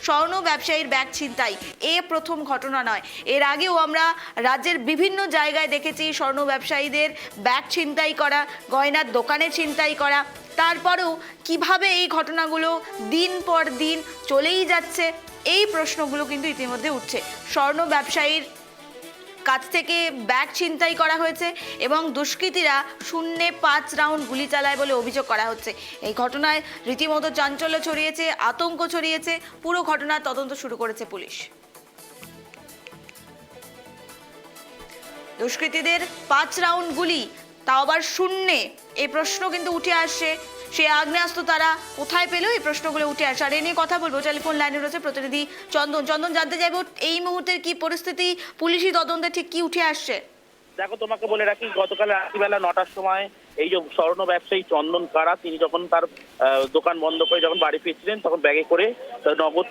স্বর্ণ ব্যবসায়ীর ব্যাগ ছিনতাই এ প্রথম ঘটনা নয়, এর আগেও আমরা রাজ্যের বিভিন্ন জায়গায় দেখেছি স্বর্ণ ব্যবসায়ীদের ব্যাগ ছিনতাই করা, গয়নার দোকানে ছিনতাই করা। তারপরেও কিভাবে এই ঘটনাগুলো দিন পর দিন চলেই যাচ্ছে, এই প্রশ্নগুলো কিন্তু ইতিমধ্যে উঠছে। স্বর্ণ ব্যবসায়ীর কাছ থেকে ব্যাগ ছিনতাই করা হয়েছে এবং দুষ্কৃতীরা 0.5 রাউন্ড গুলি চালায় বলে অভিযোগ করা হচ্ছে। এই ঘটনায় রীতিমতো চাঞ্চল্য ছড়িয়েছে, আতঙ্ক ছড়িয়েছে। পুরো ঘটনার তদন্ত শুরু করেছে পুলিশ। দুষ্কৃতীদের 5 রাউন্ড গুলি, তাও আবার শূন্যে, এই প্রশ্ন কিন্তু উঠে আসছে। সে আগ্নেয়াস্ত্র তারা কোথায় পেল, এই প্রশ্নগুলো উঠে আসে। আর এ নিয়ে কথা বলবো, টেলিফোন লাইনে রয়েছে প্রতিনিধি চন্দন। চন্দন, জানতে চাইবো এই মুহূর্তের কি পরিস্থিতি, পুলিশি তদন্তে ঠিক কি উঠে আসছে? দেখো, তোমাকে বলে রাখি, গতকাল রাত্রিবেলা 9টার সময় এই যে স্বর্ণ ব্যবসায়ী চন্দন কারা, তিনি যখন তার দোকান বন্ধ করে যখন বাড়ি ফিরছিলেন, তখন ব্যাগে করে নগদ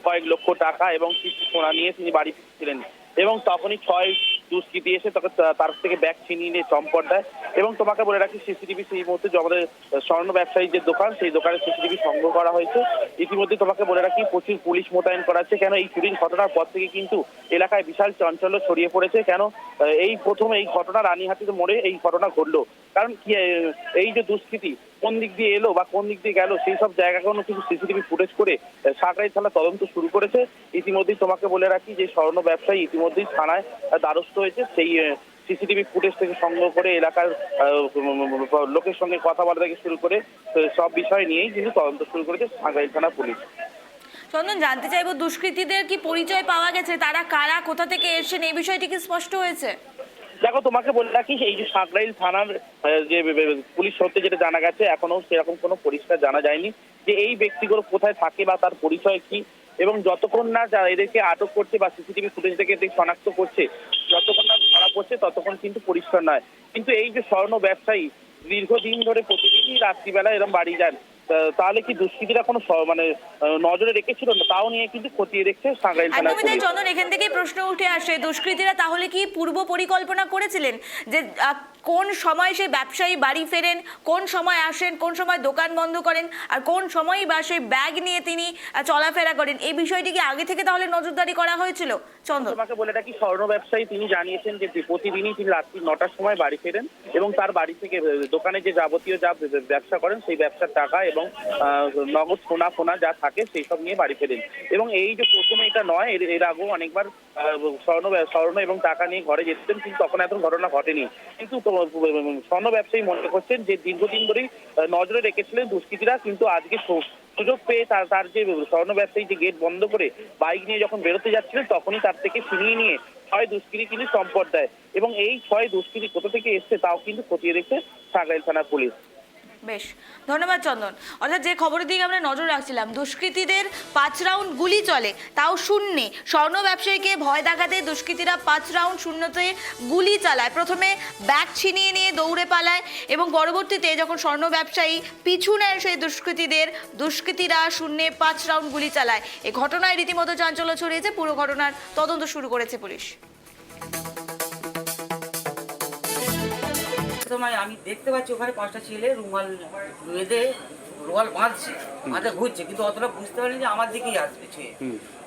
কয়েক লক্ষ টাকা এবং কিছু সোনা নিয়ে তিনি বাড়ি ফিরছিলেন এবং তখনই 6 দুষ্কৃতী এসে তাকে তার থেকে ব্যাগ ছিনিয়ে নিয়ে চম্পট দেয়। এবং তোমাকে বলে রাখি, সিসিটিভি সেই মুহূর্তে যে আমাদের স্বর্ণ ব্যবসায়ীর যে দোকান, সেই দোকানে সিসিটিভি সংগ্রহ করা হয়েছে। ইতিমধ্যে তোমাকে বলে রাখি, প্রচুর পুলিশ মোতায়েন করা আছে। কেন এই চুরির ঘটনার পর থেকে কিন্তু এলাকায় বিশাল চাঞ্চল্য ছড়িয়ে পড়েছে। কেন এই প্রথম এই ঘটনা রানীহাটির মোড়ে এই ঘটনা ঘটলো, কারণ কি এই যে দুষ্কৃতী কোন দিক দিয়ে এলো বা কোন দিক দিয়ে গেল, সেই সব জায়গাগুলো কিন্তু সিসিটিভি ফুটেজ করে সাকরাইল থানা তদন্ত শুরু করেছে। ইতিমধ্যেই তোমাকে বলে রাখি যে স্বর্ণ ব্যবসায়ী ইতিমধ্যেই থানায় দ্বারস্থ হয়েছে। সেই সিসিটিভি ফুটেজ থেকে সংগ্রহ করে এলাকার লোকের সঙ্গে কথাবার্তা থেকে শুরু করে সব বিষয় নিয়েই কিন্তু তদন্ত শুরু করেছে সাকরাইল থানা পুলিশ। চন্দন, জানতে চাইবো দুষ্কৃতীদের কি পরিচয় পাওয়া গেছে, তারা কারা, কোথা থেকে এসেছেন, এই বিষয়টি কি স্পষ্ট হয়েছে? দেখো, তোমাকে বলে রাখি, এই যে সাকরাইল থানার যে পুলিশ সূত্রে যেটা জানা গেছে, এখনো সেরকম কোনো পরিষ্কার জানা যায়নি যে এই ব্যক্তিগুলো কোথায় থাকে বা তার পরিচয় কি। এবং যতক্ষণ না এদেরকে আটক করছে বা সিসিটিভি ফুটেজ থেকে শনাক্ত করছে, যতক্ষণ না ধরা পড়ছে ততক্ষণ কিন্তু পরিষ্কার নয়। কিন্তু এই যে স্বর্ণ ব্যবসায়ী দীর্ঘদিন ধরে প্রতিদিনই রাত্রিবেলা এরকম বাড়ি যান, তাহলে কি দুষ্কৃতীরা কোনো মানে নজরে রেখেছিল না, তাও নিয়ে কিন্তু খতিয়ে দেখছে সাকরাইল থানা পুলিশ। চন্দন, এখান থেকেই প্রশ্ন উঠে আসে, দুষ্কৃতীরা তাহলে কি পূর্ব পরিকল্পনা করেছিলেন যে কোন সময় সেই ব্যবসায়ী বাড়ি ফেরেন, কোন সময় আসেন, কোন সময় দোকান বন্ধ করেন, আর কোন সময়ই বা সেই ব্যাগ নিয়ে তিনি চলাফেরা করেন, এই বিষয়টি কি আগে থেকে তাহলে নজরদারি করা হয়েছিল? চন্দন, তোমাকে বলে রাখি, স্বর্ণ ব্যবসায়ী তিনি জানিয়েছেন যে প্রতিদিনই তিনি রাত্রি 9টার সময় বাড়ি ফেরেন এবং তার বাড়ি থেকে দোকানে যে যাবতীয় যা ব্যবসা করেন সেই ব্যবসার টাকা এবং নগদ সোনা ফোনা যা থাকে সেই সব নিয়ে বাড়ি ফেরেন। এবং এই যে প্রথমে এটা নয়, এর আগেও অনেকবার স্বর্ণ এবং টাকা নিয়ে ঘরে যেতেন, কিন্তু তখন এত ঘটনা ঘটেনি। কিন্তু স্বর্ণ ব্যবসায়ী মনে করছেন যে দীর্ঘদিন ধরেই নজরে রেখেছিলেন দুষ্কৃতীরা, কিন্তু আজকে সুযোগ পেয়ে তার যে স্বর্ণ ব্যবসায়ী যে গেট বন্ধ করে বাইক নিয়ে যখন বেরোতে যাচ্ছিলেন, তখনই তার থেকে ছিনিয়ে নিয়ে 6 দুষ্কৃতী কিন্তু চম্পট দেয়। এবং এই 6 দুষ্কৃতী কোথা থেকে এসছে তাও কিন্তু খতিয়ে দেখছে সাকরাইল থানার পুলিশ। বেশ, ধন্যবাদ চন্দন। অর্থাৎ যে খবরের দিকে আমরা নজর রাখছিলাম, দুষ্কৃতীদের 5 রাউন্ড গুলি চলে, তাও শূন্যে। স্বর্ণ ব্যবসায়ীকে ভয় দেখাতে দুষ্কৃতীরা 5 রাউন্ড শূন্যতে গুলি চালায়। প্রথমে ব্যাগ ছিনিয়ে নিয়ে দৌড়ে পালায় এবং পরবর্তীতে যখন স্বর্ণ ব্যবসায়ী পিছু নেয় সেই দুষ্কৃতীরা শূন্যে 5 রাউন্ড গুলি চালায়। এই ঘটনায় রীতিমতো চাঞ্চল্য ছড়িয়েছে। পুরো ঘটনার তদন্ত শুরু করেছে পুলিশ। সময় আমি দেখতে পাচ্ছি ওখানে 5টা ছেলে রুমাল বেঁধে রুমাল বাঁধছে, ঘুরছে, কিন্তু অতটা বুঝতে পারিনি যে আমার দিকেই আসবে ছুঁয়ে।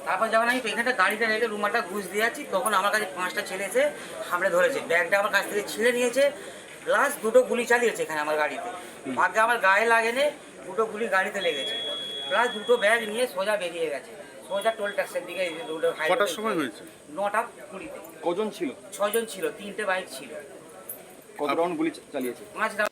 তারপর যখন আমি এখানটা গাড়িটা রেখে রুমালটা ঘুষ দিয়ে যাচ্ছি, তখন আমার কাছে 5টা ছেলে এসে হামড়ে ধরেছে, ব্যাগটা আমার কাছ থেকে ছিঁড়ে নিয়েছে, প্লাস 2টো গুলি চালিয়েছে এখানে আমার গাড়িতে। ভাগ্যে আমার গায়ে লাগেনি, 2টো গুলি গাড়িতে লেগেছে, প্লাস 2টো ব্যাগ নিয়ে সোজা বেরিয়ে গেছে, সোজা টোল ট্যাক্সের দিকে। কটার সময় হয়েছে? 9টা 20-তে। কজন ছিল? 6 জন ছিল, 3টে বাইক ছিল। কত রাউন্ড গুলি চালিয়েছে? 5 রাউন্ড।